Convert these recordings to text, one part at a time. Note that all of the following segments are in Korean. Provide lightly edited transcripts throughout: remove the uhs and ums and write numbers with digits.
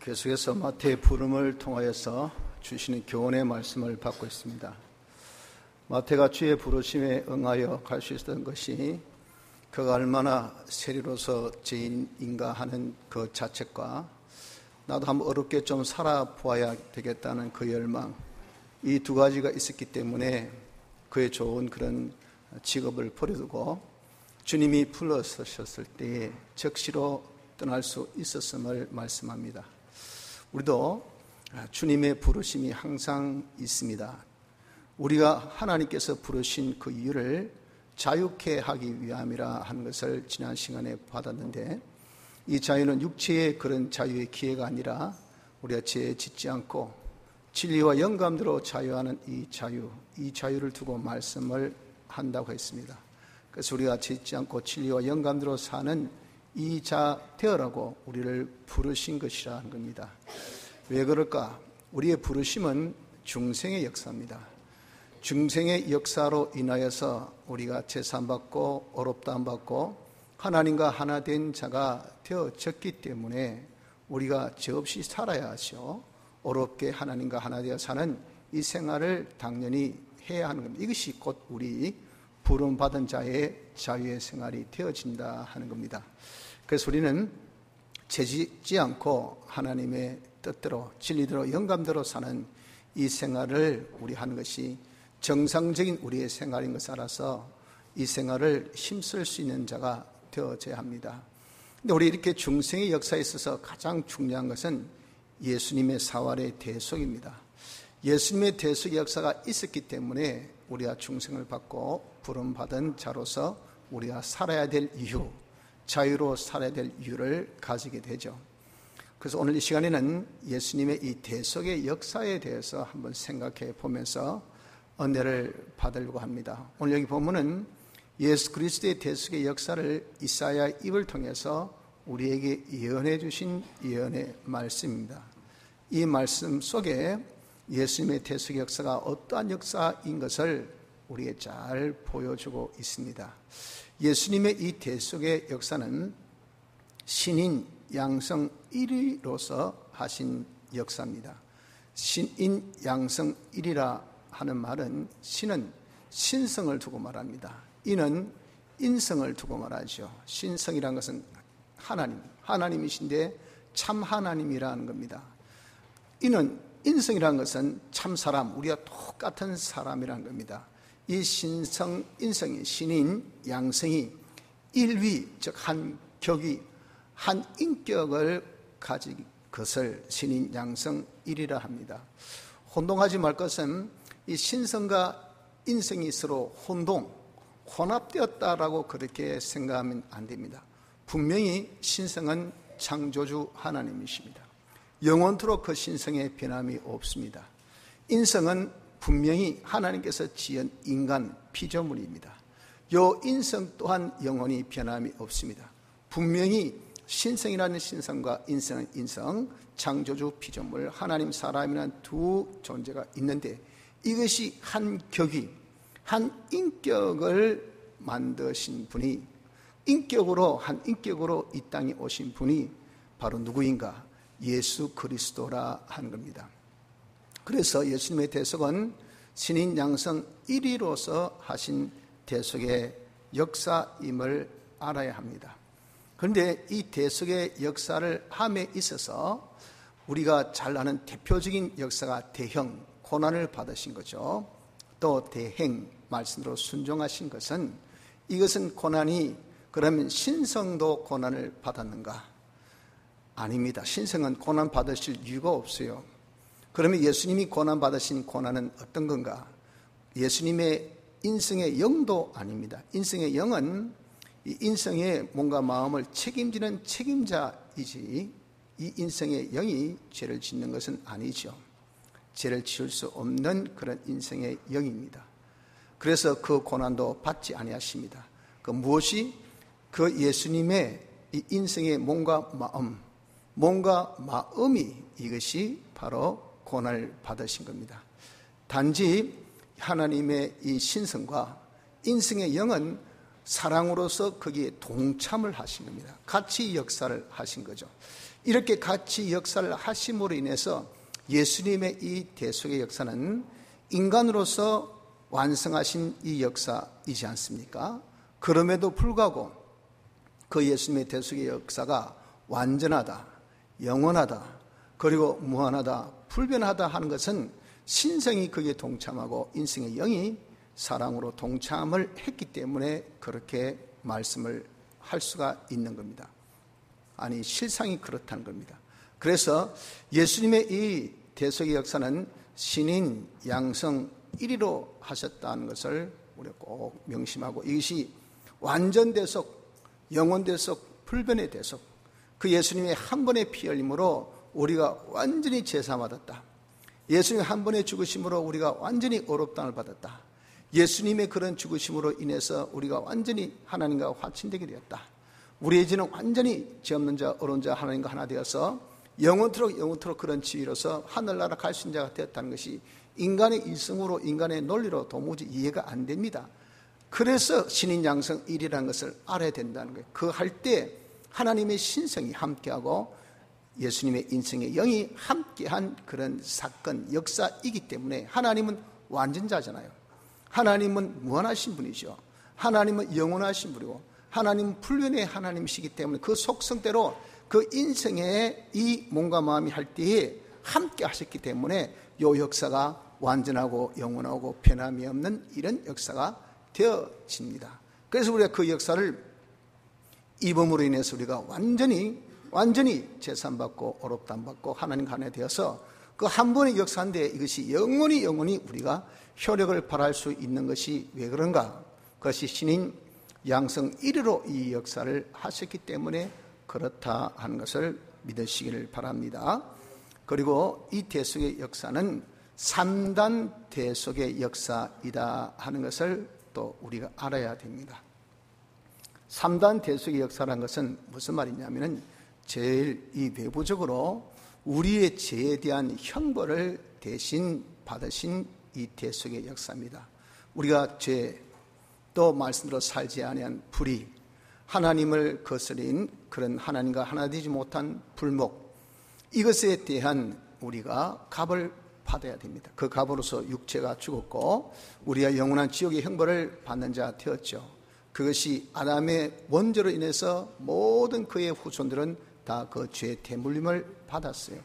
계속해서 마태의 부름을 통하여서 주시는 교훈의 말씀을 받고 있습니다. 마태가 주의 부르심에 응하여 갈 수 있었던 것이 그가 얼마나 세리로서 죄인인가 하는 그 자책과 나도 한번 어렵게 좀 살아보아야 되겠다는 그 열망, 이 두 가지가 있었기 때문에 그의 좋은 그런 직업을 버려두고 주님이 불러서셨을 때에 즉시로 떠날 수 있었음을 말씀합니다. 우리도 주님의 부르심이 항상 있습니다. 우리가 하나님께서 부르신 그 이유를 자유케 하기 위함이라 하는 것을 지난 시간에 받았는데, 이 자유는 육체의 그런 자유의 기회가 아니라 우리가 죄에 짓지 않고 진리와 영감대로 자유하는 이 자유를 두고 말씀을 한다고 했습니다. 그래서 우리가 짓지 않고 진리와 영감대로 사는 이 자 되어라고 우리를 부르신 것이라 하는 겁니다. 왜 그럴까? 우리의 부르심은 중생의 역사입니다. 중생의 역사로 인하여서 우리가 제사받고 어렵다함 받고 하나님과 하나 된 자가 되어졌기 때문에 우리가 죄 없이 살아야 하죠. 어렵게 하나님과 하나 되어 사는 이 생활을 당연히 해야 하는 겁니다. 이것이 곧 우리 부름받은 자의 자유의 생활이 되어진다 하는 겁니다. 그래서 우리는 죄짓지 않고 하나님의 뜻대로 진리대로 영감대로 사는 이 생활을 우리 하는 것이 정상적인 우리의 생활인 것을 알아서 이 생활을 힘쓸 수 있는 자가 되어져야 합니다. 근데 우리 이렇게 중생의 역사에 있어서 가장 중요한 것은 예수님의 사활의 대속입니다. 예수님의 대속의 역사가 있었기 때문에 우리가 중생을 받고 부름받은 자로서 우리가 살아야 될 이유, 자유로 살아야 될 이유를 가지게 되죠. 그래서 오늘 이 시간에는 예수님의 이 대속의 역사에 대해서 한번 생각해 보면서 은혜를 받으려고 합니다. 오늘 여기 보면은 예수 그리스도의 대속의 역사를 이사야 입을 통해서 우리에게 예언해 주신 예언의 말씀입니다. 이 말씀 속에 예수님의 대속의 역사가 어떠한 역사인 것을 우리에게 잘 보여주고 있습니다. 예수님의 이 대속의 역사는 신인 양성 1위로서 하신 역사입니다. 신인 양성 1위라 하는 말은 신은 신성을 두고 말합니다. 인은 인성을 두고 말하죠. 신성이라는 것은 하나님이신데 참 하나님이라는 겁니다. 인은 인성이라는 것은 참 사람, 우리가 똑같은 사람이라는 겁니다. 이 신성, 인성이, 신인, 양성이 일위, 즉 한 격이, 한 인격을 가진 것을 신인, 양성, 일이라 합니다. 혼동하지 말 것은 이 신성과 인성이 서로 혼합되었다라고 그렇게 생각하면 안 됩니다. 분명히 신성은 창조주 하나님이십니다. 영원토록 그 신성에 변함이 없습니다. 인성은 분명히 하나님께서 지은 인간 피조물입니다. 요 인성 또한 영원히 변함이 없습니다. 분명히 신성이라는 신성과 인성은 인성, 창조주 피조물, 하나님 사람이라는 두 존재가 있는데 이것이 한 격이, 한 인격을 만드신 분이 한 인격으로 이 땅에 오신 분이 바로 누구인가? 예수 그리스도라 하는 겁니다. 그래서 예수님의 대속은 신인 양성 1위로서 하신 대속의 역사임을 알아야 합니다. 그런데 이 대속의 역사를 함에 있어서 우리가 잘 아는 대표적인 역사가 대형, 고난을 받으신 거죠. 또 대행, 말씀으로 순종하신 것은, 이것은 고난이, 그러면 신성도 고난을 받았는가? 아닙니다. 신성은 고난 받으실 이유가 없어요. 그러면 예수님이 고난 받으신 고난은 어떤 건가? 예수님의 인성의 영도 아닙니다. 인성의 영은 이 인성의 몸과 마음을 책임지는 책임자이지, 이 인성의 영이 죄를 짓는 것은 아니죠. 죄를 지을 수 없는 그런 인성의 영입니다. 그래서 그 고난도 받지 아니하십니다. 그 무엇이? 그 예수님의 이 인성의 몸과 마음이 이것이 바로 고난을 받으신 겁니다. 단지 하나님의 이 신성과 인성의 영은 사랑으로서 거기에 동참을 하신 겁니다. 같이 역사를 하신 거죠. 이렇게 같이 역사를 하심으로 인해서 예수님의 이 대속의 역사는 인간으로서 완성하신 이 역사이지 않습니까? 그럼에도 불구하고 그 예수님의 대속의 역사가 완전하다, 영원하다, 그리고 무한하다, 불변하다 하는 것은 신성이 거기에 동참하고 인성의 영이 사랑으로 동참을 했기 때문에 그렇게 말씀을 할 수가 있는 겁니다. 아니, 실상이 그렇다는 겁니다. 그래서 예수님의 이 대속의 역사는 신인, 양성, 일위로 하셨다는 것을 우리가 꼭 명심하고, 이것이 완전 대속, 영원 대속, 불변의 대속, 그 예수님의 한 번의 피 흘림으로 우리가 완전히 제사받았다. 예수님의 한 번의 죽으심으로 우리가 완전히 어렵다함을 받았다. 예수님의 그런 죽으심으로 인해서 우리가 완전히 하나님과 화친되게 되었다. 우리의 죄는 완전히 죄 없는 자, 어려운 자 하나님과 하나 되어서 영원토록 그런 지위로서 하늘나라 갈 수 있는 자가 되었다는 것이 인간의 이성으로, 인간의 논리로 도무지 이해가 안 됩니다. 그래서 신인 양성 일이라는 것을 알아야 된다는 거예요. 그 할 때 하나님의 신성이 함께하고 예수님의 인성의 영이 함께한 그런 사건, 역사이기 때문에 하나님은 완전자잖아요. 하나님은 무한하신 분이죠. 하나님은 영원하신 분이고 하나님은 불변의 하나님이시기 때문에 그 속성대로 그 인성의 이 몸과 마음이 할 때에 함께 하셨기 때문에 이 역사가 완전하고 영원하고 변함이 없는 이런 역사가 되어집니다. 그래서 우리가 그 역사를 입음으로 인해서 우리가 완전히 재산받고 어렵담받고 하나님 하나 되어서 그 한 번의 역사인데 이것이 영원히 우리가 효력을 발할 수 있는 것이 왜 그런가? 그것이 신인 양성 1위로 이 역사를 하셨기 때문에 그렇다 하는 것을 믿으시기를 바랍니다. 그리고 이 대속의 역사는 3단 대속의 역사이다 하는 것을 또 우리가 알아야 됩니다. 3단 대속의 역사라는 것은 무슨 말이냐면은 제일 이 내부적으로 우리의 죄에 대한 형벌을 대신 받으신 이 대속의 역사입니다. 우리가 죄, 또 말씀대로 살지 아니한 불의, 하나님을 거스린 그런 하나님과 하나 되지 못한 불목, 이것에 대한 우리가 값을 받아야 됩니다. 그 값으로서 육체가 죽었고 우리가 영원한 지옥의 형벌을 받는 자가 되었죠. 그것이 아담의 원죄로 인해서 모든 그의 후손들은 다 그 죄의 대물림을 받았어요.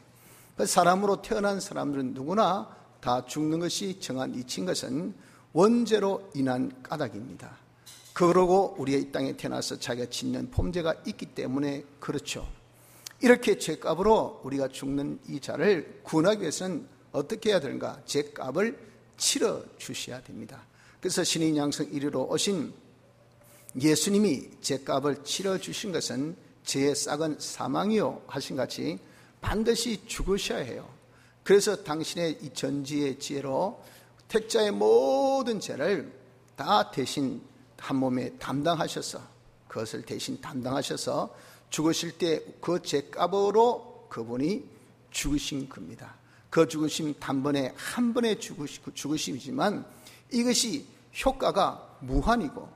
그 사람으로 태어난 사람들은 누구나 다 죽는 것이 정한 이치인 것은 원죄로 인한 까닭입니다. 그러고 우리가 이 땅에 태어나서 자기가 짓는 범죄가 있기 때문에 그렇죠. 이렇게 죄값으로 우리가 죽는 이 자를 구원하기 위해서는 어떻게 해야 되는가? 죄값을 치러 주셔야 됩니다. 그래서 신인 양성 1위로 오신 예수님이 죄값을 치러 주신 것은 죄의 싹은 사망이요 하신 같이 반드시 죽으셔야 해요. 그래서 당신의 이 전지의 지혜로 택자의 모든 죄를 다 대신 한 몸에 담당하셔서, 그것을 대신 담당하셔서 죽으실 때 그 죄값으로 그분이 죽으신 겁니다. 그 죽으심 단번에 한 번에 죽으심이지만 이것이 효과가 무한이고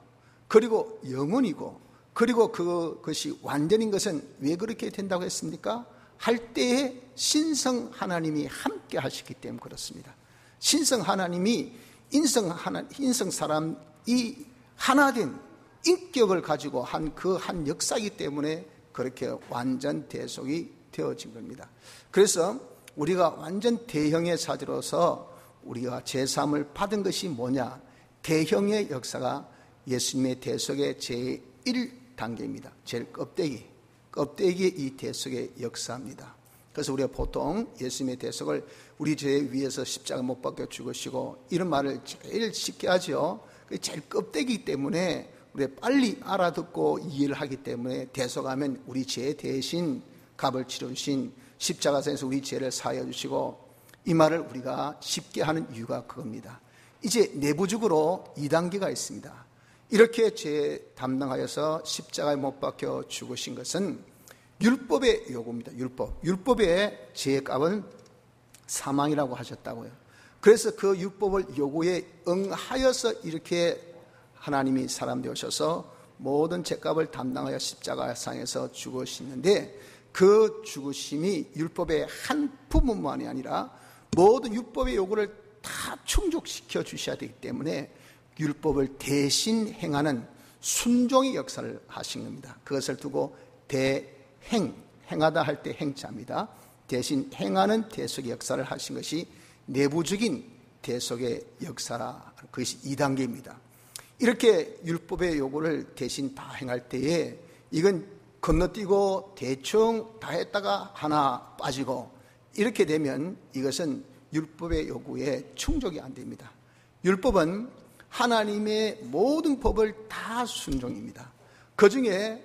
그리고 영원이고 그리고 그것이 완전인 것은 왜 그렇게 된다고 했습니까? 할 때에 신성 하나님이 함께 하시기 때문에 그렇습니다. 신성 하나님이 인성 사람이 하나된 인격을 가지고 한 역사이기 때문에 그렇게 완전 대속이 되어진 겁니다. 그래서 우리가 완전 대형의 사제로서 우리가 제사함을 받은 것이 뭐냐? 대형의 역사가 예수님의 대속의 제1단계입니다. 제일 껍데기의 이 대속의 역사입니다. 그래서 우리가 보통 예수님의 대속을 우리 죄 위에서 십자가 못 박혀 죽으시고 이런 말을 제일 쉽게 하죠. 제일 껍데기이기 때문에 우리가 빨리 알아듣고 이해를 하기 때문에 대속하면 우리 죄 대신 값을 치러주신 십자가에서 우리 죄를 사하여 주시고, 이 말을 우리가 쉽게 하는 이유가 그겁니다. 이제 내부적으로 2단계가 있습니다. 이렇게 죄 담당하여서 십자가에 못 박혀 죽으신 것은 율법의 요구입니다. 율법의 죄의 값은 사망이라고 하셨다고요. 그래서 그 율법을 요구에 응하여서 이렇게 하나님이 사람 되어셔서 모든 죄값을 담당하여 십자가상에서 죽으시는데, 그 죽으심이 율법의 한 부분만이 아니라 모든 율법의 요구를 다 충족시켜 주셔야 되기 때문에 율법을 대신 행하는 순종의 역사를 하신 겁니다. 그것을 두고 대행, 행하다 할 때 행자입니다. 대신 행하는 대속의 역사를 하신 것이 내부적인 대속의 역사라. 그것이 2단계입니다. 이렇게 율법의 요구를 대신 다 행할 때에 이건 건너뛰고 대충 다 했다가 하나 빠지고 이렇게 되면 이것은 율법의 요구에 충족이 안 됩니다. 율법은 하나님의 모든 법을 다 순종입니다. 그 중에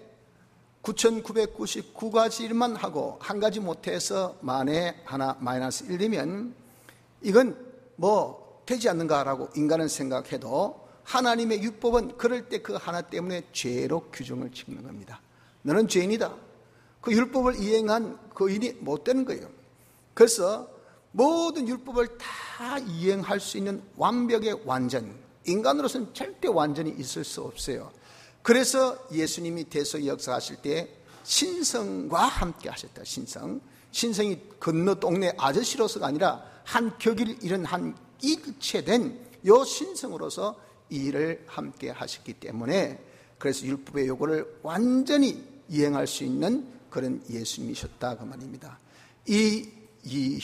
9,999가지만 하고 한 가지 못해서 만에 하나 마이너스 1 되면 이건 뭐 되지 않는가라고 인간은 생각해도 하나님의 율법은 그럴 때 그 하나 때문에 죄로 규정을 짓는 겁니다. 너는 죄인이다. 그 율법을 이행한 그 일이 못 되는 거예요. 그래서 모든 율법을 다 이행할 수 있는 완벽의 완전, 인간으로서는 절대 완전히 있을 수 없어요. 그래서 예수님이 대속의 역사하실 때 신성과 함께 하셨다. 신성이 건너 동네 아저씨로서가 아니라 한 격일 이런 한 일체된 요 신성으로서 이 일을 함께 하셨기 때문에 그래서 율법의 요구를 완전히 이행할 수 있는 그런 예수님이셨다 그 말입니다. 이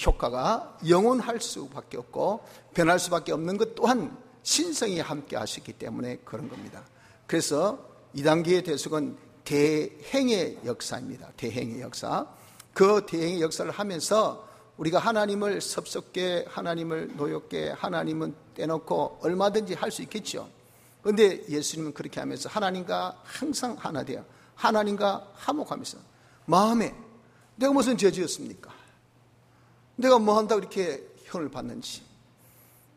효과가 영원할 수밖에 없고 변할 수밖에 없는 것 또한 신성이 함께 하셨기 때문에 그런 겁니다. 그래서 2단계의 대속은 대행의 역사입니다. 대행의 역사. 그 대행의 역사를 하면서 우리가 하나님을 섭섭게, 하나님을 노엽게, 하나님은 떼놓고 얼마든지 할 수 있겠죠. 그런데 예수님은 그렇게 하면서 하나님과 항상 하나 되어 하나님과 화목하면서 마음에 내가 무슨 죄 지었습니까? 내가 뭐 한다고 이렇게 형을 받는지,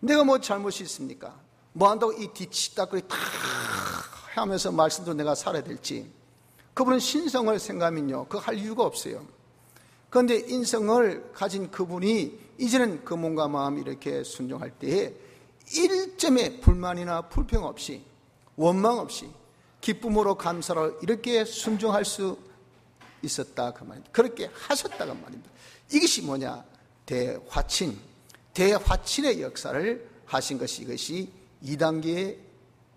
내가 뭐 잘못이 있습니까? 뭐 한다고 이 뒤치다거리 다 하면서 말씀도 내가 살아야 될지. 그분은 신성을 생각하면요 그거 할 이유가 없어요. 그런데 인성을 가진 그분이 이제는 그 몸과 마음이 이렇게 순종할 때에 일점의 불만이나 불평 없이 원망 없이 기쁨으로 감사로 이렇게 순종할 수 있었다 그 말입니다. 그렇게 하셨다 그 말입니다. 이것이 뭐냐? 대화친의 역사를 하신 것이 이것이 2단계의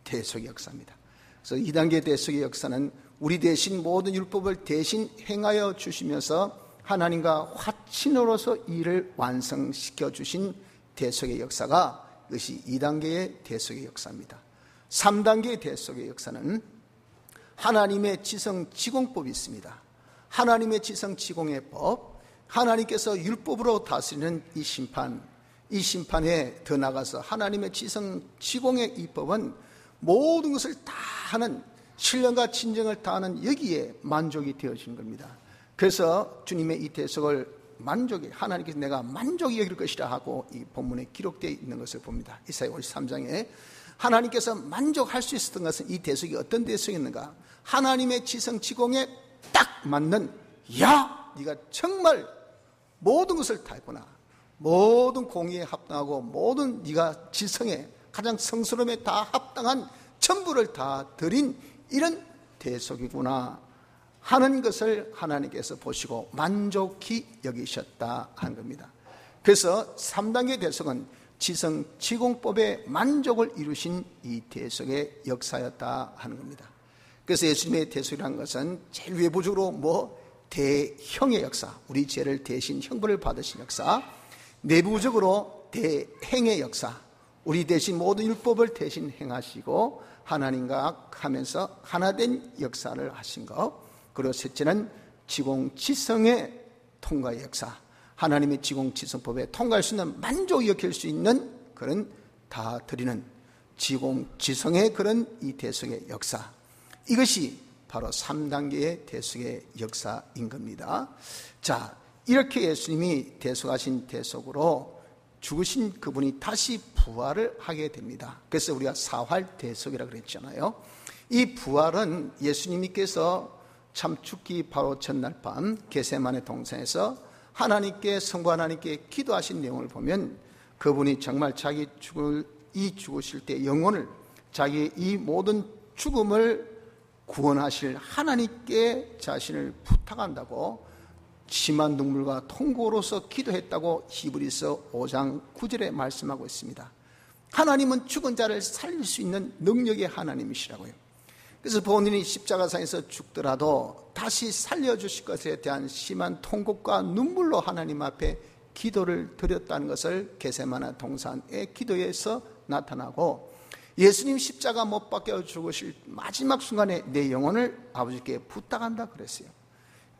대속의 역사입니다. 그래서 2단계 대속의 역사는 우리 대신 모든 율법을 대신 행하여 주시면서 하나님과 화친으로서 일을 완성시켜 주신 대속의 역사가 이것이 2단계의 대속의 역사입니다. 3단계의 대속의 역사는 하나님의 지성지공법이 있습니다. 하나님의 지성지공의 법, 하나님께서 율법으로 다스리는 이 심판에 더 나가서 하나님의 지성지공의 이 법은 모든 것을 다 하는 신령과 진정을 다하는 여기에 만족이 되어지는 겁니다. 그래서 주님의 이 대속을 하나님께서 내가 만족이 여길 것이라 하고 이 본문에 기록되어 있는 것을 봅니다. 이사야 53장에 하나님께서 만족할 수 있었던 것은 이 대속이 어떤 대속이었는가? 하나님의 지성지공에 딱 맞는 야 네가 정말 모든 것을 다 했구나, 모든 공의에 합당하고 모든 네가 지성에 가장 성스러움에 다 합당한 전부를 다 드린 이런 대속이구나 하는 것을 하나님께서 보시고 만족히 여기셨다 하는 겁니다. 그래서 3단계 대속은 지성지공법의 만족을 이루신 이 대속의 역사였다 하는 겁니다. 그래서 예수님의 대속이라는 것은 제일 외부적으로 대형의 역사, 우리 죄를 대신 형벌을 받으신 역사, 내부적으로 대행의 역사, 우리 대신 모든 율법을 대신 행하시고 하나님과 하면서 하나된 역사를 하신 것, 그리고 셋째는 지공지성의 통과의 역사, 하나님의 지공지성법에 통과할 수 있는 만족이 여길 수 있는 그런 다 드리는 지공지성의 그런 이 대속의 역사, 이것이 바로 3단계의 대속의 역사인 겁니다. 자, 이렇게 예수님이 대속하신 대속으로 죽으신 그분이 다시 부활을 하게 됩니다. 그래서 우리가 사활대속이라고 그랬잖아요. 이 부활은 예수님께서 참 죽기 바로 전날 밤 겟세마네 동산에서 성부 하나님께 기도하신 내용을 보면 그분이 정말 자기 죽으실 때 영혼을, 자기 이 모든 죽음을 구원하실 하나님께 자신을 부탁한다고 심한 눈물과 통고로서 기도했다고 히브리서 5장 9절에 말씀하고 있습니다. 하나님은 죽은 자를 살릴 수 있는 능력의 하나님이시라고요. 그래서 본인이 십자가상에서 죽더라도 다시 살려주실 것에 대한 심한 통곡과 눈물로 하나님 앞에 기도를 드렸다는 것을 겟세마네 동산의 기도에서 나타나고, 예수님 십자가 못 박혀 죽으실 마지막 순간에 내 영혼을 아버지께 부탁한다 그랬어요.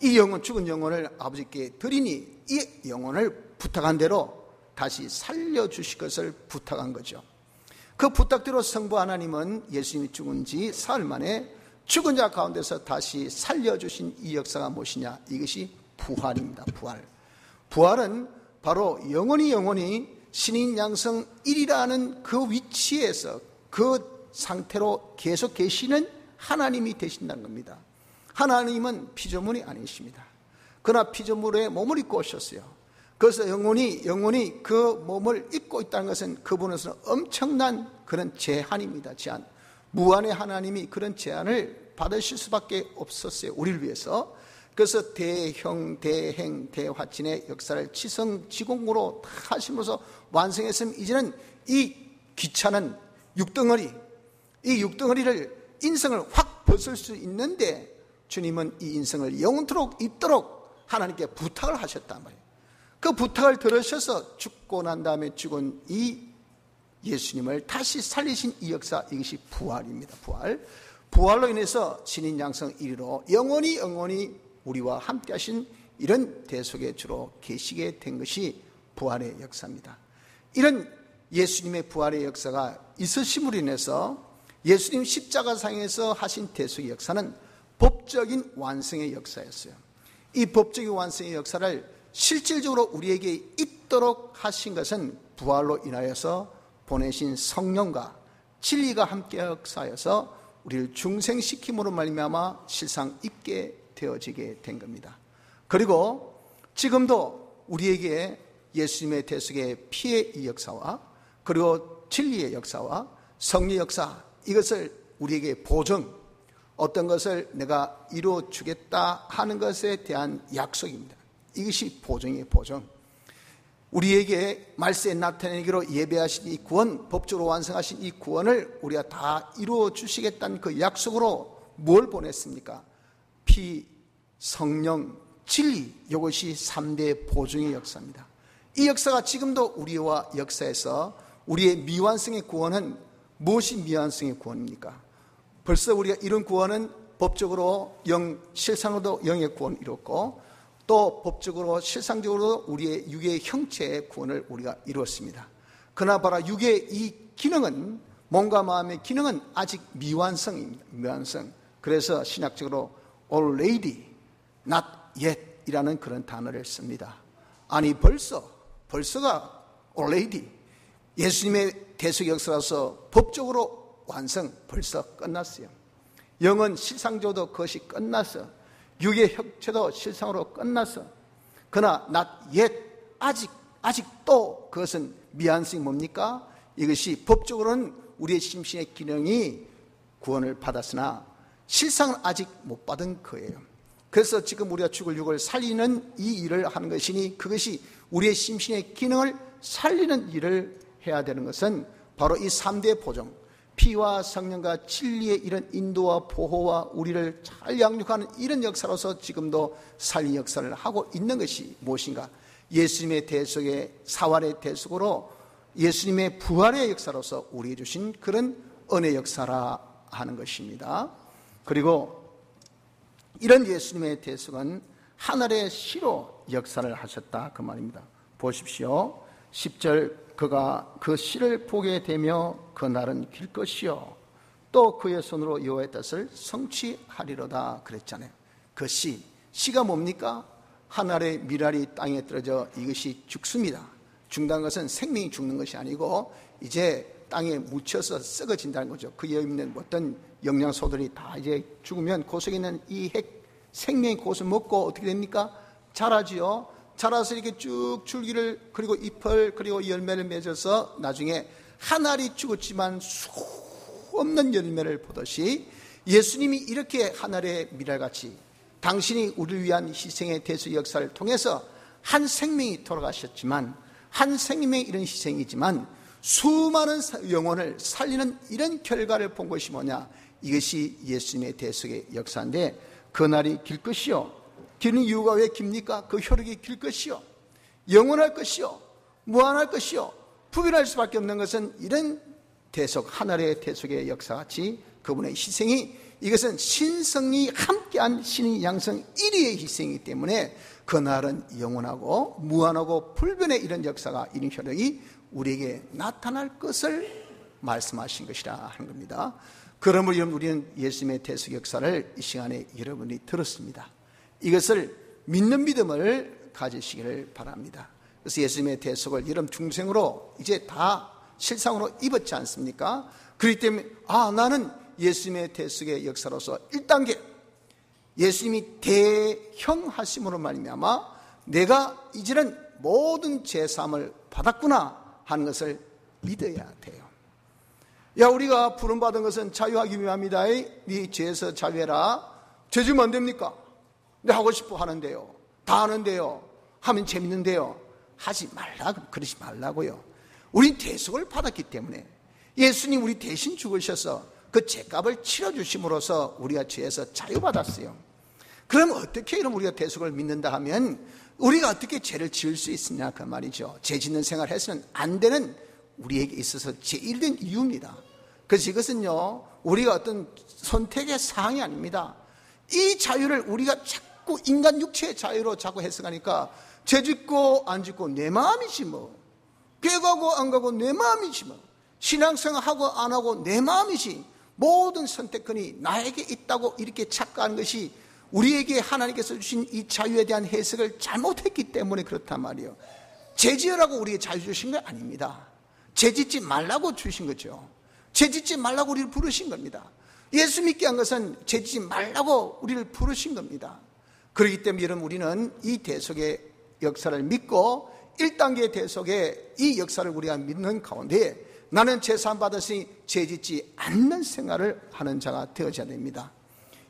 이 영혼, 죽은 영혼을 아버지께 드리니 이 영혼을 부탁한 대로 다시 살려주실 것을 부탁한 거죠. 그 부탁대로 성부 하나님은 예수님이 죽은 지 사흘 만에 죽은 자 가운데서 다시 살려주신 이 역사가 무엇이냐? 이것이 부활입니다. 부활은 바로 영원히 신인 양성 1이라는 그 위치에서 그 상태로 계속 계시는 하나님이 되신다는 겁니다. 하나님은 피조물이 아니십니다. 그러나 피조물의 몸을 입고 오셨어요. 그래서 영원히 그 몸을 입고 있다는 것은 그분으로서는 엄청난 그런 제한입니다. 제한. 무한의 하나님이 그런 제한을 받으실 수밖에 없었어요. 우리를 위해서. 그래서 대형, 대행, 대화친의 역사를 지성지공으로 다 하심으로써 완성했으면 이제는 이 귀찮은 육덩어리, 이 육덩어리를 인성을 확 벗을 수 있는데, 주님은 이 인성을 영원토록 입도록 하나님께 부탁을 하셨단 말이에요. 그 부탁을 들으셔서 죽고 난 다음에 죽은 이 예수님을 다시 살리신 이 역사, 이것이 부활입니다. 부활로 인해서 신인 양성 1위로 영원히 우리와 함께 하신 이런 대속의 주로 계시게 된 것이 부활의 역사입니다. 이런 예수님의 부활의 역사가 있으심으로 인해서 예수님 십자가상에서 하신 대속의 역사는 법적인 완성의 역사였어요. 이 법적인 완성의 역사를 실질적으로 우리에게 있도록 하신 것은 부활로 인하여서 보내신 성령과 진리가 함께 역사하여서 우리를 중생시킴으로 말미암아 실상 있게 되어지게 된 겁니다. 그리고 지금도 우리에게 예수님의 대속의 피의 이 역사와 그리고 진리의 역사와 성리의 역사, 이것을 우리에게 보증, 어떤 것을 내가 이루어 주겠다 하는 것에 대한 약속입니다. 이것이 보증이에요. 보증. 우리에게 말세에 나타내기로 예배하신 이 구원, 법적으로 완성하신 이 구원을 우리가 다 이루어 주시겠다는 그 약속으로 뭘 보냈습니까? 피, 성령, 진리, 이것이 3대 보증의 역사입니다. 이 역사가 지금도 우리와 역사에서 우리의 미완성의 구원은 무엇이 미완성의 구원입니까? 벌써 우리가 이룬 구원은 법적으로 실상으로도 영의 구원을 이뤘고, 또 법적으로 실상적으로도 우리의 육의 형체의 구원을 우리가 이루었습니다. 그러나 바로 육의 이 기능은, 몸과 마음의 기능은 아직 미완성입니다. 미완성. 그래서 신학적으로 already, not yet 이라는 그런 단어를 씁니다. 아니 벌써가 already 예수님의 대속 역사로서 법적으로 완성, 벌써 끝났어요. 영은 실상적으로 그것이 끝났어. 육의 형체도 실상으로 끝났어. 그러나 not yet, 아직 또 그것은 미완성이 뭡니까? 이것이 법적으로는 우리의 심신의 기능이 구원을 받았으나 실상은 아직 못 받은 거예요. 그래서 지금 우리가 죽을 육을 살리는 이 일을 하는 것이니, 그것이 우리의 심신의 기능을 살리는 일을 해야 되는 것은 바로 이 3대 보증, 피와 성령과 진리의 이런 인도와 보호와 우리를 잘 양육하는 이런 역사로서 지금도 살린 역사를 하고 있는 것이 무엇인가? 예수님의 대속의 사활의 대속으로 예수님의 부활의 역사로서 우리에게 주신 그런 은혜 역사라 하는 것입니다. 그리고 이런 예수님의 대속은 하늘의 시로 역사를 하셨다 그 말입니다. 보십시오. 10절, 그가 그 시를 보게 되며 그 날은 길 것이요 또 그의 손으로 여호와의 뜻을 성취하리로다 그랬잖아요. 그 시가 뭡니까? 하늘의 미랄이 땅에 떨어져 이것이 죽습니다. 죽는다는 것은 생명이 죽는 것이 아니고 이제 땅에 묻혀서 썩어진다는 거죠. 그에 있는 어떤 영양소들이 다 이제 죽으면 그 속에 있는 이 생명의 꽃을 먹고 어떻게 됩니까? 자라지요. 자라서 이렇게 쭉 줄기를, 그리고 잎을, 그리고 열매를 맺어서 나중에 한 알이 죽었지만 수 없는 열매를 보듯이 예수님이 이렇게 하늘의 미랄같이 당신이 우리를 위한 희생의 대수 역사를 통해서 한 생명이 돌아가셨지만, 한 생명의 이런 희생이지만 수많은 영혼을 살리는 이런 결과를 본 것이 뭐냐? 이것이 예수님의 대속의 역사인데, 그날이 길 것이요, 기는 이유가 왜 깁니까? 그 효력이 길 것이요, 영원할 것이요, 무한할 것이요, 부변할 수밖에 없는 것은 이런 대속, 하늘의 대속의 역사같이 그분의 희생이, 이것은 신성이 함께한 신의 양성 1위의 희생이기 때문에 그날은 영원하고 무한하고 불변의 이런 역사가, 이런 효력이 우리에게 나타날 것을 말씀하신 것이라 하는 겁니다. 그러므로 우리는 예수님의 대속 역사를 이 시간에 여러분이 들었습니다. 이것을 믿는 믿음을 가지시기를 바랍니다. 그래서 예수님의 대속을 여러분 중생으로 이제 다 실상으로 입었지 않습니까? 그렇기 때문에 나는 예수님의 대속의 역사로서 1단계 예수님이 대형하심으로 말미암아 내가 이제는 모든 죄사함을 받았구나 하는 것을 믿어야 돼요. 야, 우리가 부름받은 것은 자유하기 위함이다. 네 죄에서 자유해라. 죄 지으면 안 됩니까? 네, 하고 싶어 하는데요, 다 하는데요, 하면 재밌는데요, 하지 말라. 그러지 말라고요. 우린 대속을 받았기 때문에 예수님 우리 대신 죽으셔서 그 죄값을 치러주심으로써 우리가 죄에서 자유받았어요. 그럼 어떻게 이런 우리가 대속을 믿는다 하면 우리가 어떻게 죄를 지을 수 있느냐 그 말이죠. 죄 짓는 생활을 해서는 안 되는 우리에게 있어서 제1된 이유입니다. 그래서 이것은요, 우리가 어떤 선택의 사항이 아닙니다. 이 자유를 우리가 자꾸 인간 육체의 자유로 자꾸 해석하니까 죄 짓고 안 짓고 내 마음이지 뭐, 교회 가고 안 가고 내 마음이지 뭐, 신앙생활 하고 안 하고 내 마음이지, 모든 선택권이 나에게 있다고 이렇게 착각하는 것이 우리에게 하나님께서 주신 이 자유에 대한 해석을 잘못했기 때문에 그렇단 말이에요. 죄 지으라고 우리에게 자유 주신 게 아닙니다. 죄 짓지 말라고 주신 거죠. 죄 짓지 말라고 우리를 부르신 겁니다. 예수 믿게 한 것은 죄 짓지 말라고 우리를 부르신 겁니다. 그렇기 때문에 여러분, 우리는 이 대속의 역사를 믿고 1단계 대속의 이 역사를 우리가 믿는 가운데 나는 죄사함 받았으니 죄 짓지 않는 생활을 하는 자가 되어져야 됩니다.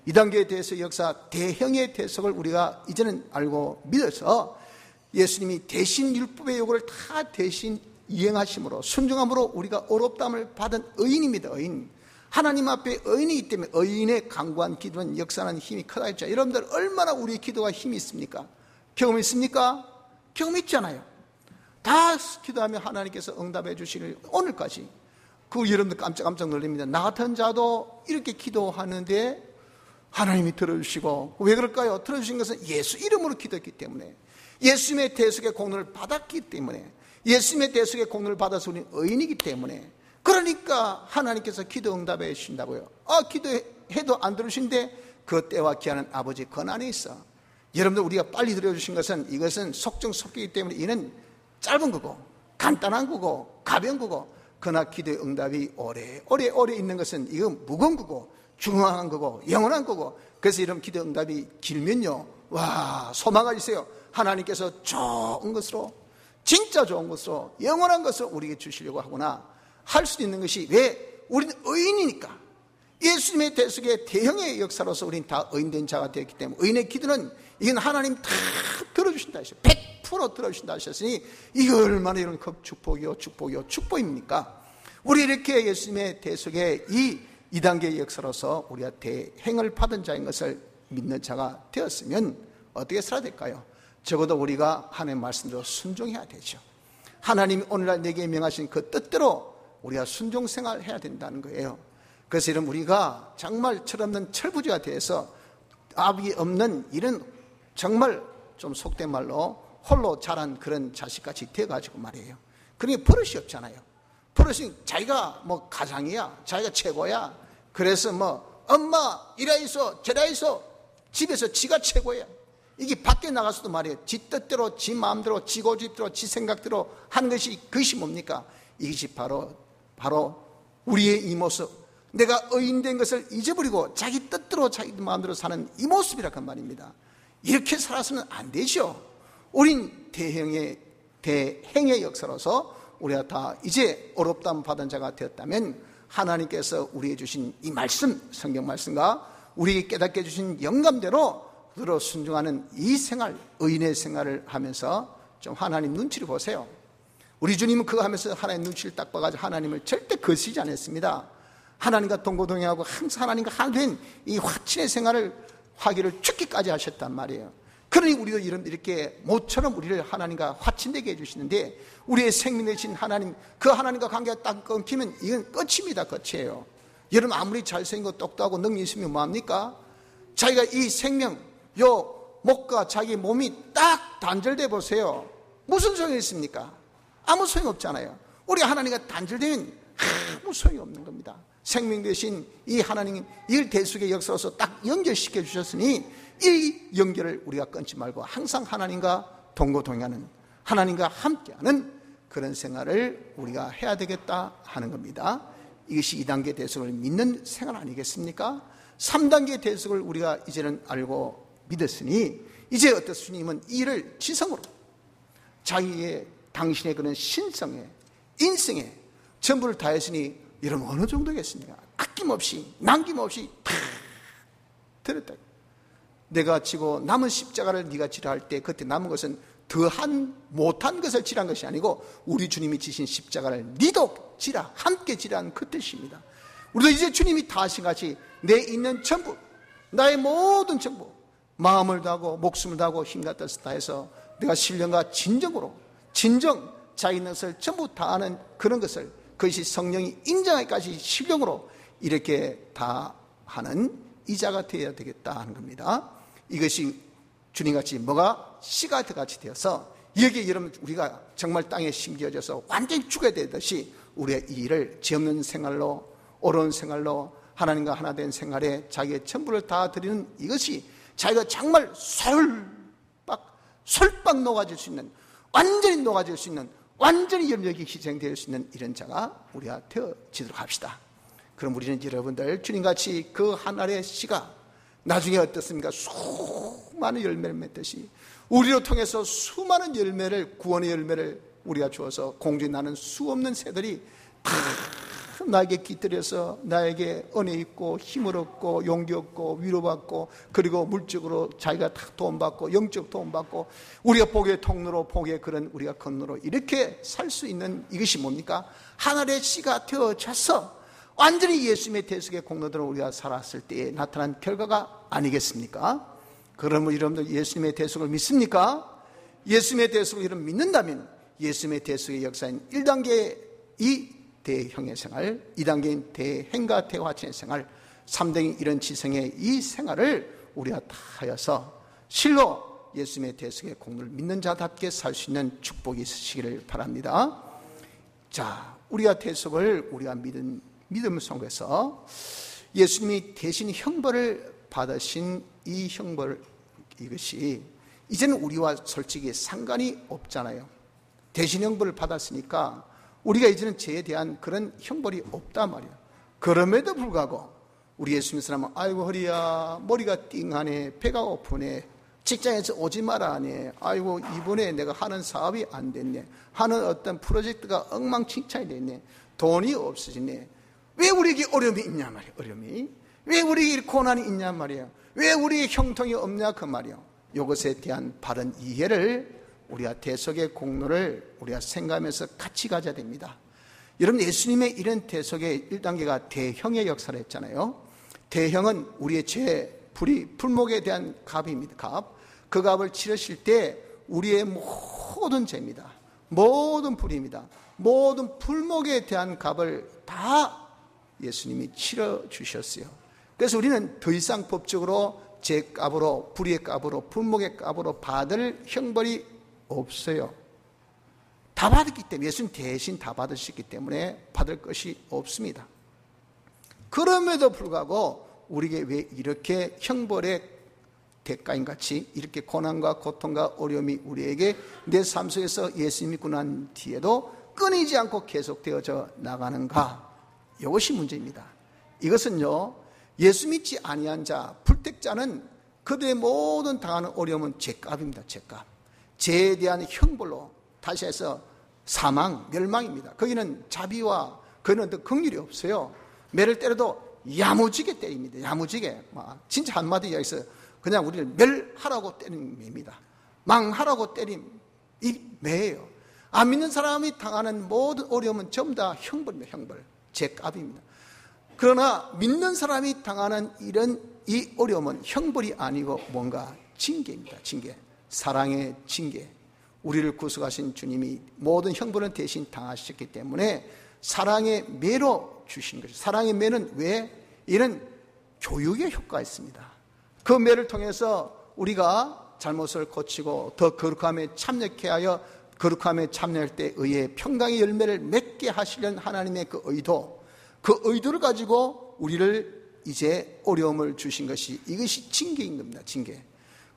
2단계의 대속 역사, 대형의 대속을 우리가 이제는 알고 믿어서 예수님이 대신 율법의 요구를 다 대신 이행하심으로, 순종함으로 우리가 어렵담을 받은 의인입니다. 의인. 하나님 앞에 의인이기 때문에 의인의 강구한 기도는 역사하는 힘이 크다 했죠. 여러분들 얼마나 우리의 기도가 힘이 있습니까? 경험 있습니까? 경험 있잖아요. 다 기도하면 하나님께서 응답해 주시길, 오늘까지. 그 여러분들 깜짝 놀랍니다. 나 같은 자도 이렇게 기도하는데 하나님이 들어주시고, 왜 그럴까요? 들어주신 것은 예수 이름으로 기도했기 때문에, 예수님의 대속의 공로를 받았기 때문에, 예수님의 대속의 공로를 받아서 우리는 의인이기 때문에, 그러니까 하나님께서 기도 응답해 주신다고요. 기도해도 안 들으신데 그 때와 기하는 아버지 권한이 있어. 여러분들 우리가 빨리 들어주신 것은, 이것은 속정속기이기 때문에 이는 짧은 거고 간단한 거고 가벼운 거고, 그러나 기도의 응답이 오래 있는 것은 이건 무거운 거고 중요한 거고 영원한 거고. 그래서 이런 기도 응답이 길면요, 와, 소망을 주세요. 하나님께서 좋은 것으로, 진짜 좋은 것으로, 영원한 것을 우리에게 주시려고 하구나 할 수 있는 것이, 왜? 우리는 의인이니까. 예수님의 대속의 대형의 역사로서 우리는 다 의인된 자가 되었기 때문에, 의인의 기도는 이건 하나님 다 들어주신다 하셨어요. 100% 들어주신다 하셨으니 이거 얼마나 이런 축복입니까? 우리 이렇게 예수님의 대속의 이 2단계의 역사로서 우리가 대행을 받은 자인 것을 믿는 자가 되었으면 어떻게 살아야 될까요? 적어도 우리가 하나님의 말씀대로 순종해야 되죠. 하나님이 오늘날 내게 명하신 그 뜻대로 우리가 순종생활을 해야 된다는 거예요. 그래서 이런 우리가 정말 철없는 철부지가 돼서 압이 없는 이런, 정말 좀 속된 말로 홀로 자란 그런 자식같이 돼가지고 말이에요. 그러니 버릇이 없잖아요. 버릇이 자기가 뭐 가장이야, 자기가 최고야. 그래서 뭐 엄마 이라 있어 저라 있어, 집에서 지가 최고야. 이게 밖에 나가서도 말이에요, 지 뜻대로 지 마음대로 지 고집대로 지 생각대로 하는 것이, 그것이 뭡니까? 이것이 바로 우리의 이 모습, 내가 의인된 것을 잊어버리고 자기 뜻대로 자기 마음대로 사는 이 모습이라고 한 말입니다. 이렇게 살아서는 안 되죠. 우린 대행의 역사로서 우리가 다 이제 어렵다함 받은 자가 되었다면, 하나님께서 우리에게 주신 이 말씀, 성경 말씀과 우리에게 깨닫게 해주신 영감대로 그대로 순종하는 이 생활, 의인의 생활을 하면서 좀 하나님 눈치를 보세요. 우리 주님은 그거 하면서 하나님 눈치를 딱 봐가지고 하나님을 절대 거스리지 않았습니다. 하나님과 동고동행하고 항상 하나님과 하나 된 이 화친의 생활을 하기를 죽기까지 하셨단 말이에요. 그러니 우리도 이렇게 모처럼 우리를 하나님과 화친되게 해주시는데, 우리의 생명 되신 하나님, 그 하나님과 관계가 딱 끊기면 이건 끝입니다. 끝이에요. 여러분 아무리 잘생기고 똑똑하고 능력이 있으면 뭐합니까? 자기가 이 생명, 요 목과 자기 몸이 딱 단절돼 보세요. 무슨 소용이 있습니까? 아무 소용 없잖아요. 우리 하나님과 단절되면 아무 소용이 없는 겁니다. 생명 되신 이 하나님, 이 대속의 역사로서 딱 연결시켜 주셨으니 이 연결을 우리가 끊지 말고 항상 하나님과 동고동행하는, 하나님과 함께하는 그런 생활을 우리가 해야 되겠다 하는 겁니다. 이것이 2단계 대속을 믿는 생활 아니겠습니까? 3단계 대속을 우리가 이제는 알고 믿었으니 이제 어떤 주님은 이를 지성으로 자기의 당신의 그런 신성에, 인성에 전부를 다했으니 이러면 어느 정도겠습니까? 아낌없이 남김없이 다 들었다. 내가 지고 남은 십자가를 네가 지라 할 때 그때 남은 것은 더한 못한 것을 지란 것이 아니고 우리 주님이 지신 십자가를 니도 지라, 함께 지라는 그 뜻입니다. 우리도 이제 주님이 다 하신 같이 내 있는 전부, 나의 모든 전부, 마음을 다하고 목숨을 다하고 힘과 뜻을 다해서 내가 신령과 진정 자기 있는 것을 전부 다하는 그런 것을, 그것이 성령이 인정하기까지 신령으로 이렇게 다 하는 이자가 되어야 되겠다 하는 겁니다. 이것이 주님같이 뭐가 씨가드같이 되어서 여기에 여러분 우리가 정말 땅에 심겨져서 완전히 죽어야 되듯이 우리의 이 일을 죄 없는 생활로, 옳은 생활로, 하나님과 하나 된 생활에 자기의 전부를 다 드리는, 이것이 자기가 정말 솔박 녹아질 수 있는, 완전히 녹아질 수 있는, 완전히 염력이 희생될 수 있는 이런 자가 우리가 되어지도록 합시다. 그럼 우리는 여러분들 주님같이 그 한 알의 씨가 나중에 어떻습니까? 수많은 열매를 맺듯이 우리로 통해서 수많은 열매를, 구원의 열매를 우리가 주어서 공중에 나는 수 없는 새들이 다 나에게 깃들여서 나에게 은혜 있고 힘을 얻고 용기 얻고 위로받고, 그리고 물질적으로 자기가 다 도움받고 영적 도움받고 우리가 복의 통로로, 복의 그런 우리가 건너로 이렇게 살 수 있는, 이것이 뭡니까? 하늘의 씨가 되어져서 완전히 예수님의 대속의 공로대로 우리가 살았을 때에 나타난 결과가 아니겠습니까? 그러면 여러분들 예수님의 대속을 믿습니까? 예수님의 대속을 여러분 믿는다면 예수님의 대속의 역사인 1단계 이 대형의 생활, 2단계인 대행과 대화친의 생활, 3단계인 이런 지성의 이 생활을 우리가 다 하여서 실로 예수님의 대속의 공로를 믿는 자답게 살 수 있는 축복이 있으시기를 바랍니다. 자, 우리가 대속을 우리가 믿음 속에서 예수님이 대신 형벌을 받으신 이 형벌, 이것이 이제는 우리와 솔직히 상관이 없잖아요. 대신 형벌을 받았으니까 우리가 이제는 죄에 대한 그런 형벌이 없단 말이에요. 그럼에도 불구하고 우리 예수 믿는 사람은 아이고 허리야, 머리가 띵하네, 배가 고프네, 직장에서 오지 마라 하네, 아이고 이번에 내가 하는 사업이 안 됐네, 하는 어떤 프로젝트가 엉망진창이 됐네, 돈이 없어지네, 왜 우리에게 어려움이 있냐 말이에요. 어려움이 왜 우리에게 고난이 있냐 말이에요. 왜 우리에게 형통이 없냐 그 말이에요. 이것에 대한 바른 이해를, 우리가 대속의 공로를 우리가 생각하면서 같이 가져야 됩니다. 여러분, 예수님의 이런 대속의 1단계가 대형의 역사를 했잖아요. 대형은 우리의 죄, 불목에 대한 값입니다. 값. 그 값을 치르실 때 우리의 모든 죄입니다. 모든 불의입니다. 모든 불목에 대한 값을 다 예수님이 치러주셨어요. 그래서 우리는 더 이상 법적으로 죄 값으로, 불의의 값으로, 불목의 값으로 받을 형벌이 없어요. 다 받았기 때문에, 예수님 대신 다 받으셨기 때문에 받을 것이 없습니다. 그럼에도 불구하고 우리에게 왜 이렇게 형벌의 대가인 같이 이렇게 고난과 고통과 어려움이 우리에게 내 삶 속에서 예수 믿고 난 뒤에도 끊이지 않고 계속되어져 나가는가? 이것이 문제입니다. 이것은요, 예수 믿지 아니한 자, 불택자는 그들의 모든 당하는 어려움은 죄값입니다. 죄값. 죄에 대한 형벌로, 다시 해서 사망, 멸망입니다. 거기는 자비와 거기는 더 긍휼이 없어요. 매를 때려도 야무지게 때립니다. 야무지게. 진짜 한마디 이야기해서 그냥 우리를 멸하라고 때리는 매입니다. 망하라고 때린 이 매예요. 안 믿는 사람이 당하는 모든 어려움은 전부 다 형벌입니다. 형벌, 죄값입니다. 그러나 믿는 사람이 당하는 이런 이 어려움은 형벌이 아니고 뭔가 징계입니다. 징계, 사랑의 징계. 우리를 구속하신 주님이 모든 형벌을 대신 당하셨기 때문에 사랑의 매로 주신 것이죠. 사랑의 매는 왜? 이런 교육의 효과가 있습니다. 그 매를 통해서 우리가 잘못을 고치고 더 거룩함에 참여케 하여 거룩함에 참여할 때 의의 평강의 열매를 맺게 하시려는 하나님의 그 의도를 가지고 우리를 이제 어려움을 주신 것이, 이것이 징계인 겁니다. 징계.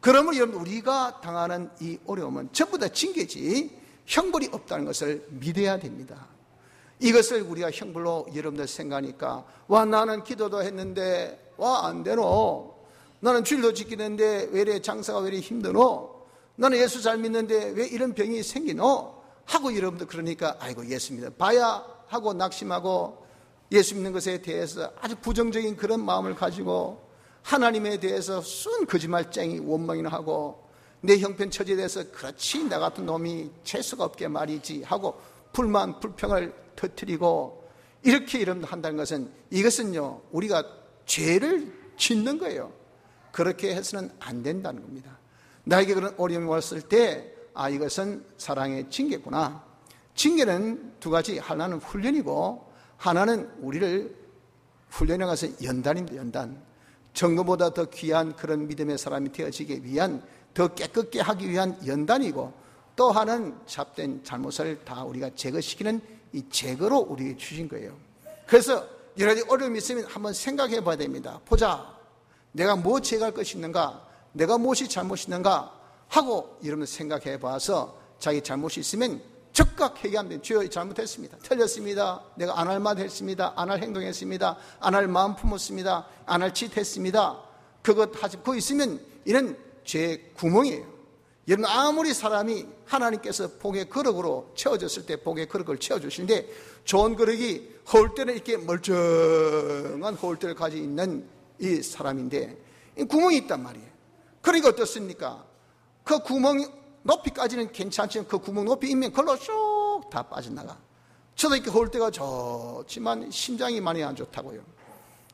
그러면 여러분, 우리가 당하는 이 어려움은 전부 다 징계지 형벌이 없다는 것을 믿어야 됩니다. 이것을 우리가 형벌로 여러분들 생각하니까, 와, 나는 기도도 했는데 와, 안 되노. 나는 주일도 지키는데 왜 이래 장사가 왜 이래 힘드노. 나는 예수 잘 믿는데 왜 이런 병이 생기노 하고 여러분들 그러니까 아이고 예수 믿어 봐야 하고 낙심하고 예수 믿는 것에 대해서 아주 부정적인 그런 마음을 가지고 하나님에 대해서 순 거짓말쟁이 원망이나 하고 내 형편 처지에 대해서 그렇지 나 같은 놈이 재수가 없게 말이지 하고 불만 불평을 터뜨리고 이렇게 여러분들 한다는 것은, 이것은요 우리가 죄를 짓는 거예요. 그렇게 해서는 안 된다는 겁니다. 나에게 그런 어려움이 왔을 때, 아, 이것은 사랑의 징계구나. 징계는 두 가지, 하나는 훈련이고 하나는 우리를 훈련해 가서 연단입니다. 연단. 정금보다 더 귀한 그런 믿음의 사람이 되어지기 위한, 더 깨끗게 하기 위한 연단이고, 또 하나는 잡된 잘못을 다 우리가 제거시키는 이 제거로 우리에게 주신 거예요. 그래서 여러 가지 어려움이 있으면 한번 생각해 봐야 됩니다. 보자, 내가 뭐 제거할 것이 있는가, 내가 무엇이 잘못이 있는가 하고 여러분 생각해 봐서 자기 잘못이 있으면 즉각 회개하면 돼요. 주여 잘못했습니다. 틀렸습니다. 내가 안 할 말 했습니다. 안 할 행동했습니다. 안 할 마음 품었습니다. 안 할 짓 했습니다. 그거 있으면 이런 죄의 구멍이에요. 여러분, 아무리 사람이 하나님께서 복의 그릇으로 채워졌을 때 복의 그릇을 채워주시는데, 좋은 그릇이 허울 때는 이렇게 멀쩡한 허울 때를 가지고 있는 이 사람인데 구멍이 있단 말이에요. 그러니까 어떻습니까? 그 구멍 높이까지는 괜찮지만 그 구멍 높이 있으면 그걸로 쭉 다 빠져나가. 저도 이렇게 올 때가 좋지만 심장이 많이 안 좋다고요.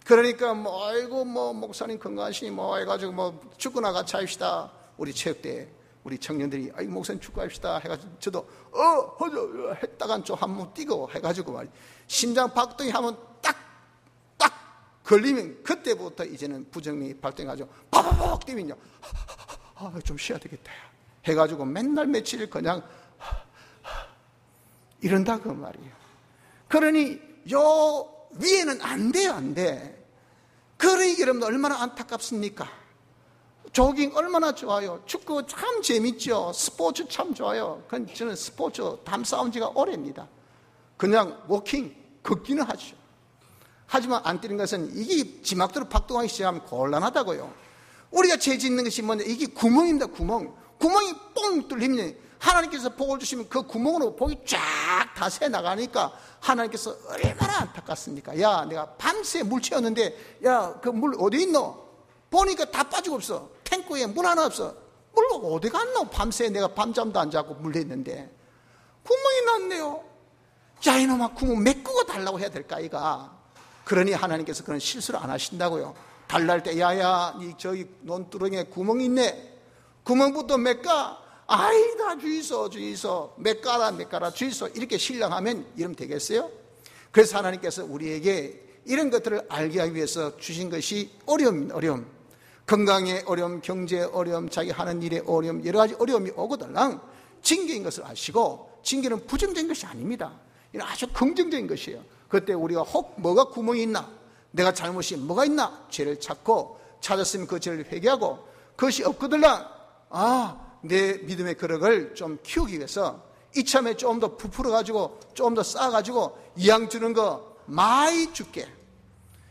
그러니까 아이고 목사님 건강하시니 해가지고 축구나 같이 합시다. 우리 체육대회 우리 청년들이 아이고 목사님 축구합시다 해가지고 저도 허저 했다간 좀 한번 뛰고 해가지고 말이야. 심장 박동이 하면 딱 걸리면 그때부터 이제는 부정이 발동해가지고 바바박 뛰면요. 좀 쉬어야 되겠다 해가지고 맨날 며칠 그냥 이런다 그 말이에요. 그러니 요 위에는 안 돼요, 안 돼. 그러니 여러분 얼마나 안타깝습니까? 조깅 얼마나 좋아요. 축구 참 재밌죠. 스포츠 참 좋아요. 저는 스포츠 담 싸운 지가 오래입니다. 그냥 워킹 걷기는 하죠. 하지만 안 뛰는 것은 이게 지막대로 박동하기 시작하면 곤란하다고요. 우리가 죄 짓는 것이 뭔데, 이게 구멍입니다. 구멍이 뻥 뚫리면 하나님께서 복을 주시면 그 구멍으로 복이 쫙 다 새 나가니까 하나님께서 얼마나 안타깝습니까? 야, 내가 밤새 물 채웠는데 야, 그 물 어디 있노? 보니까 다 빠지고 없어. 탱크에 물 하나 없어. 물 어디 갔노? 밤새 내가 밤잠도 안 자고 물 냈는데 구멍이 났네요. 야, 이놈아, 구멍 메꾸고 달라고 해야 될까 이가. 그러니 하나님께서 그런 실수를 안 하신다고요. 달랄 때 야야 니 저기 논두렁에 구멍이 있네. 구멍부터 메까. 아이다 주이소 메까라 주이소 이렇게 신랑하면 이러면 되겠어요? 그래서 하나님께서 우리에게 이런 것들을 알게 하기 위해서 주신 것이 어려움. 건강의 어려움, 경제의 어려움, 자기 하는 일의 어려움, 여러 가지 어려움이 오고달랑 징계인 것을 아시고, 징계는 부정적인 것이 아닙니다. 이건 아주 긍정적인 것이에요. 그때 우리가 혹 뭐가 구멍이 있나, 내가 잘못이 뭐가 있나 죄를 찾았으면 그 죄를 회개하고, 그것이 없거들랑 내 믿음의 그릇을 좀 키우기 위해서 이참에 좀 더 부풀어가지고 좀 더 쌓아가지고 이양 주는 거 많이 줄게.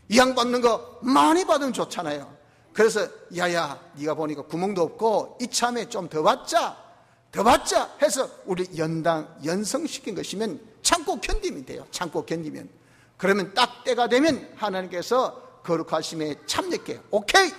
이양 받는 거 많이 받으면 좋잖아요. 그래서 야야 네가 보니까 구멍도 없고 이참에 좀 더 받자 해서 우리 연성시킨 것이면 참고 견디면 돼요. 참고 견디면. 그러면 딱 때가 되면 하나님께서 거룩하심에 참여케 오케이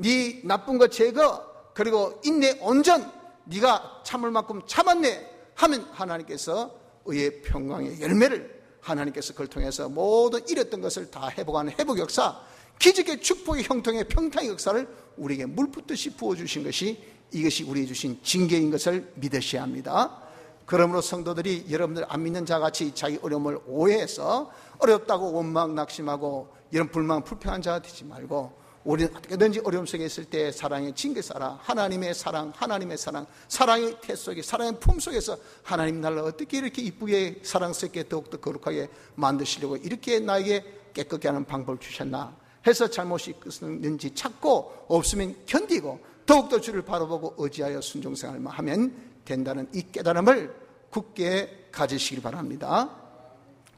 네 나쁜 거 제거, 그리고 인내 온전, 네가 참을 만큼 참았네 하면 하나님께서 의의 평강의 열매를, 하나님께서 그걸 통해서 모든 잃었던 것을 다 회복하는 회복 역사, 기적의 축복의 형통의 평강의 역사를 우리에게 물붓듯이 부어주신 것이, 이것이 우리에게 주신 징계인 것을 믿으셔야 합니다. 그러므로 성도들이 여러분들 안 믿는 자같이 자기 어려움을 오해해서 어렵다고 원망 낙심하고 이런 불만 불평한 자가 되지 말고, 우리는 어떻게든지 어려움 속에 있을 때 사랑의 징계 쌓아, 하나님의 사랑, 하나님의 사랑, 사랑의 태 속에, 사랑의 품 속에서 하나님 나를 어떻게 이렇게 이쁘게 사랑스럽게 더욱더 거룩하게 만드시려고 이렇게 나에게 깨끗게 하는 방법을 주셨나 해서 잘못이 있는지 찾고, 없으면 견디고 더욱더 주를 바라보고 의지하여 순종생활만 하면 된다는 이 깨달음을 굳게 가지시길 바랍니다.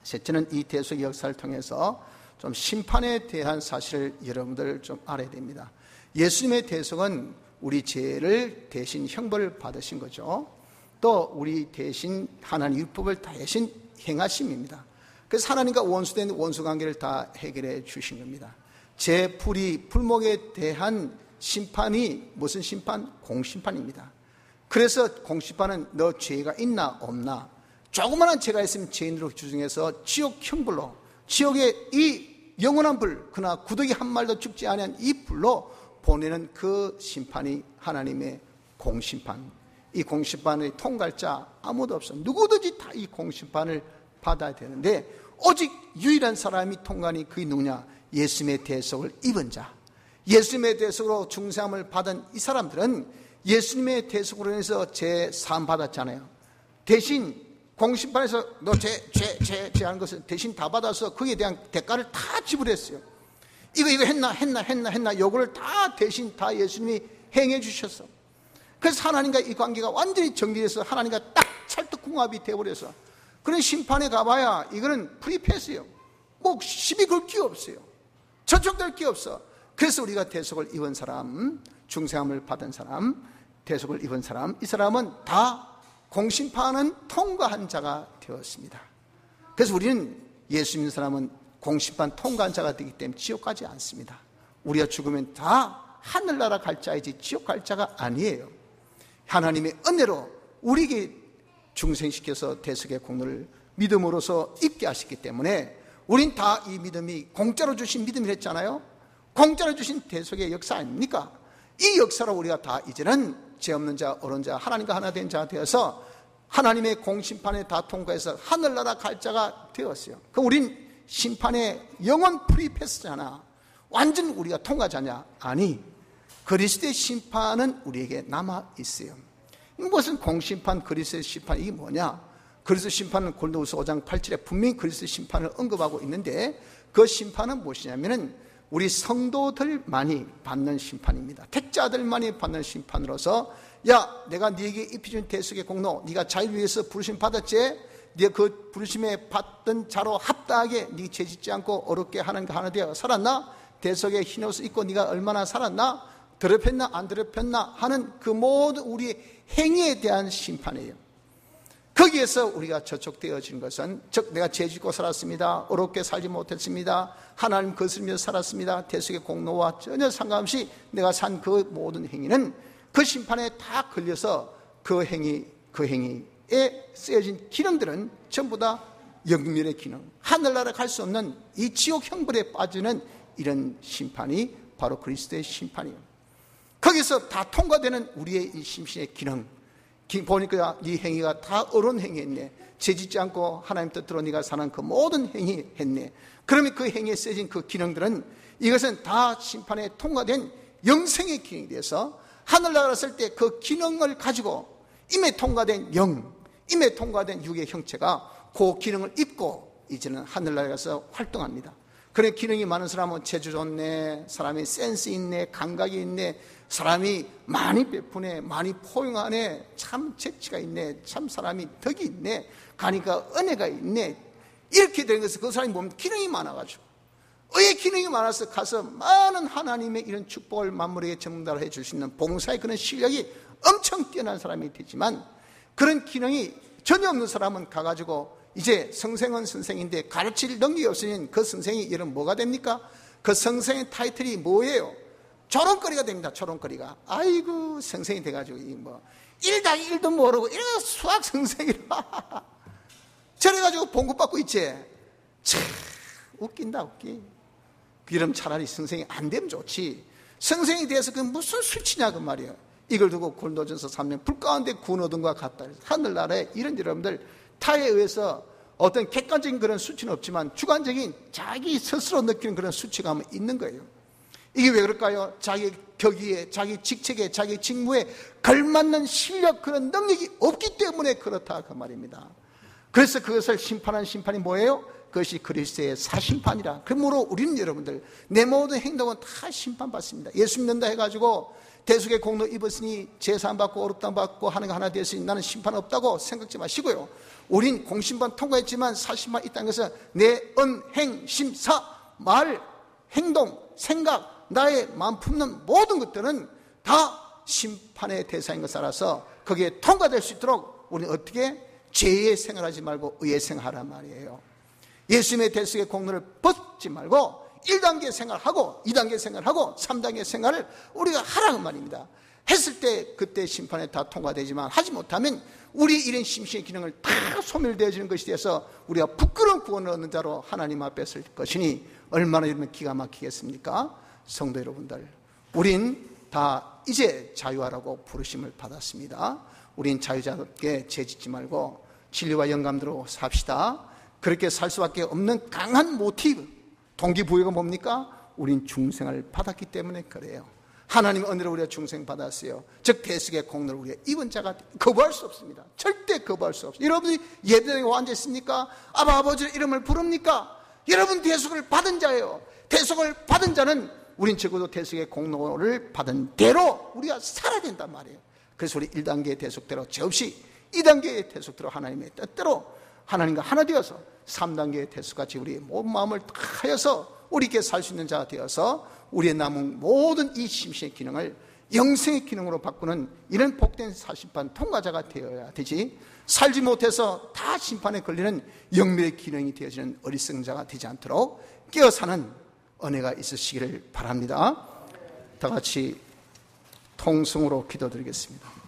셋째는 이 대속의 역사를 통해서 좀 심판에 대한 사실을 여러분들 좀 알아야 됩니다. 예수님의 대속은 우리 죄를 대신 형벌을 받으신 거죠. 또 우리 대신 하나님 율법을 대신 행하심입니다. 그래서 하나님과 원수된 원수관계를 다 해결해 주신 겁니다. 제 불의 불목에 대한 심판이 무슨 심판? 공심판입니다. 그래서 공심판은 너 죄가 있나 없나, 조그마한 죄가 있으면 죄인으로 규정해서 지옥 형벌로, 지옥의 이 영원한 불, 그러나 구더기 한 마리도 죽지 않은 이 불로 보내는 그 심판이 하나님의 공심판. 이 공심판을 통과할 자 아무도 없어. 누구든지 다 이 공심판을 받아야 되는데, 오직 유일한 사람이 통과하니 그게 누구냐? 예수님의 대속을 입은 자, 예수님의 대속으로 중생함을 받은 이 사람들은 예수님의 대속으로 인해서 죄 사함 받았잖아요. 대신 공심판에서 너 죄 하는 것을 대신 다 받아서 그에 대한 대가를 다 지불했어요. 이거 했나 요거를 다 대신 다 예수님이 행해 주셨어. 그래서 하나님과 이 관계가 완전히 정리돼서 하나님과 딱 찰떡궁합이 되어버려서, 그런 심판에 가봐야 이거는 프리패스예요. 뭐 시비 걸 게 없어요. 저촉될 게 없어. 그래서 우리가 대속을 입은 사람, 중생함을 받은 사람, 대속을 입은 사람, 이 사람은 다 공심판은 통과한 자가 되었습니다. 그래서 우리는 예수 믿는 사람은 공심판 통과한 자가 되기 때문에 지옥 가지 않습니다. 우리가 죽으면 다 하늘나라 갈 자이지 지옥 갈 자가 아니에요. 하나님의 은혜로 우리에게 중생시켜서 대속의 공로를 믿음으로써 입게 하셨기 때문에 우린 다 이 믿음이 공짜로 주신 믿음이랬잖아요. 공짜로 주신 대속의 역사 아닙니까? 이 역사로 우리가 다 이제는 죄 없는 자, 어른 자, 하나님과 하나 된 자가 되어서 하나님의 공심판에 다 통과해서 하늘나라 갈 자가 되었어요. 그럼 우린 심판의 영원 프리패스잖아. 완전 우리가 통과자냐? 아니, 그리스도의 심판은 우리에게 남아 있어요. 무슨 공심판, 그리스도의 심판, 이게 뭐냐? 그리스도 심판은 골로새 5장 8절에 분명히 그리스도 심판을 언급하고 있는데, 그 심판은 무엇이냐면은 우리 성도들만이 받는 심판입니다. 택자들만이 받는 심판으로서, 야, 내가 네게 입혀준 대속의 공로, 네가 자유를 위해서 부르심 받았지? 네가 그 부르심에 받던 자로 합당하게 네 죄짓지 않고 어렵게 하나님과 하나 되어 살았나? 대속의 흰 옷을 입고 네가 얼마나 살았나? 더럽혔나 안 더럽혔나 하는 그 모든 우리의 행위에 대한 심판이에요. 거기에서 우리가 저촉되어진 것은, 즉 내가 죄짓고 살았습니다, 어렵게 살지 못했습니다, 하나님 거스르며 살았습니다, 대속의 공로와 전혀 상관없이 내가 산 그 모든 행위는 그 심판에 다 걸려서 그 행위에 쓰여진 기능들은 전부 다 영멸의 기능, 하늘나라 갈 수 없는 이 지옥 형벌에 빠지는 이런 심판이 바로 그리스도의 심판이에요. 거기서 다 통과되는 우리의 이 심신의 기능, 보니까 네 행위가 다 옳은 행위했네, 죄짓지 않고 하나님 뜻대로 네가 사는 그 모든 행위 했네. 그러면 그 행위에 쓰여진 그 기능들은, 이것은 다 심판에 통과된 영생의 기능이 돼서 하늘나라 갔을 때 그 기능을 가지고 임에 통과된 영, 임에 통과된 육의 형체가 그 기능을 입고 이제는 하늘나라에 가서 활동합니다. 그래, 기능이 많은 사람은 재주 좋네, 사람이 센스 있네, 감각이 있네, 사람이 많이 베푸네, 많이 포용하네, 참 재치가 있네, 참 사람이 덕이 있네, 가니까 은혜가 있네, 이렇게 되는 것은 그 사람이 보면 기능이 많아가지고, 의의 기능이 많아서 가서 많은 하나님의 이런 축복을 만물에게 전달해 줄 수 있는 봉사의 그런 실력이 엄청 뛰어난 사람이 되지만, 그런 기능이 전혀 없는 사람은 가가지고 이제 선생은 선생인데 가르칠 능력이 없으니 그 선생이 이런 뭐가 됩니까? 그 선생의 타이틀이 뭐예요? 조롱거리가 됩니다. 조롱거리가. 아이고 성생이 돼가지고 뭐 1당 1도 모르고 이런 수학 성생이라 저래가지고 봉급받고 있지. 참 웃긴다 웃기. 그럼 차라리 성생이 안 되면 좋지. 성생이 돼서 그 무슨 수치냐 그 말이에요. 이걸 두고 골도전서 3년 불 가운데 구원 얻은 것과 같다. 하늘나라에 이런 여러분들 타에 의해서 어떤 객관적인 그런 수치는 없지만 주관적인 자기 스스로 느끼는 그런 수치감은 있는 거예요. 이게 왜 그럴까요? 자기 격의에, 자기 직책에, 자기 직무에 걸맞는 실력, 그런 능력이 없기 때문에 그렇다 그 말입니다. 그래서 그것을 심판하는 심판이 뭐예요? 그것이 그리스도의 사심판이라. 그러므로 우리는 여러분들 내 모든 행동은 다 심판받습니다. 예수 믿는다 해가지고 대속의 공로 입었으니 제사함 받고 어렵담 받고 하는 거 하나 되었으니 나는 심판 없다고 생각지 마시고요. 우린 공심판 통과했지만 사심만 있다는 것은 내 언행, 심사, 말, 행동, 생각, 나의 마음 품는 모든 것들은 다 심판의 대상인 것을 알아서 거기에 통과될 수 있도록 우리는 어떻게? 죄의 생활하지 말고 의의 생활하란 말이에요. 예수님의 대속의 공로를 벗지 말고 1단계 생활하고 2단계 생활하고 3단계 생활을 우리가 하라는 말입니다. 했을 때 그때 심판에 다 통과되지만 하지 못하면 우리 이런 심신의 기능을 다 소멸되어지는 것이 돼서 우리가 부끄러운 구원을 얻는 자로 하나님 앞에 설 것이니 얼마나 이러면 기가 막히겠습니까? 성도 여러분들, 우린 다 이제 자유하라고 부르심을 받았습니다. 우린 자유자답게 죄짓지 말고 진리와 영감대로 삽시다. 그렇게 살 수밖에 없는 강한 모티브, 동기부여가 뭡니까? 우린 중생을 받았기 때문에 그래요. 하나님의 은혜로 우리가 중생 받았어요. 즉 대속의 공로를 우리가 입은 자가 거부할 수 없습니다. 절대 거부할 수 없어요. 여러분이 예배당에 와 앉았습니까? 아버지의 이름을 부릅니까? 여러분 대속을 받은 자예요. 대속을 받은 자는 우린 적어도 대속의 공로를 받은 대로 우리가 살아야 된단 말이에요. 그래서 우리 1단계의 대속대로 죄 없이 2단계의 대속대로 하나님의 뜻대로 하나님과 하나 되어서 3단계의 대속같이 우리의 모든 마음을 다 하여서 우리께 살 수 있는 자가 되어서 우리의 남은 모든 이 심신의 기능을 영생의 기능으로 바꾸는 이런 복된 사심판 통과자가 되어야 되지, 살지 못해서 다 심판에 걸리는 영밀의 기능이 되어지는 어리석은 자가 되지 않도록 깨어 사는 은혜가 있으시기를 바랍니다. 다 같이 통성으로 기도드리겠습니다.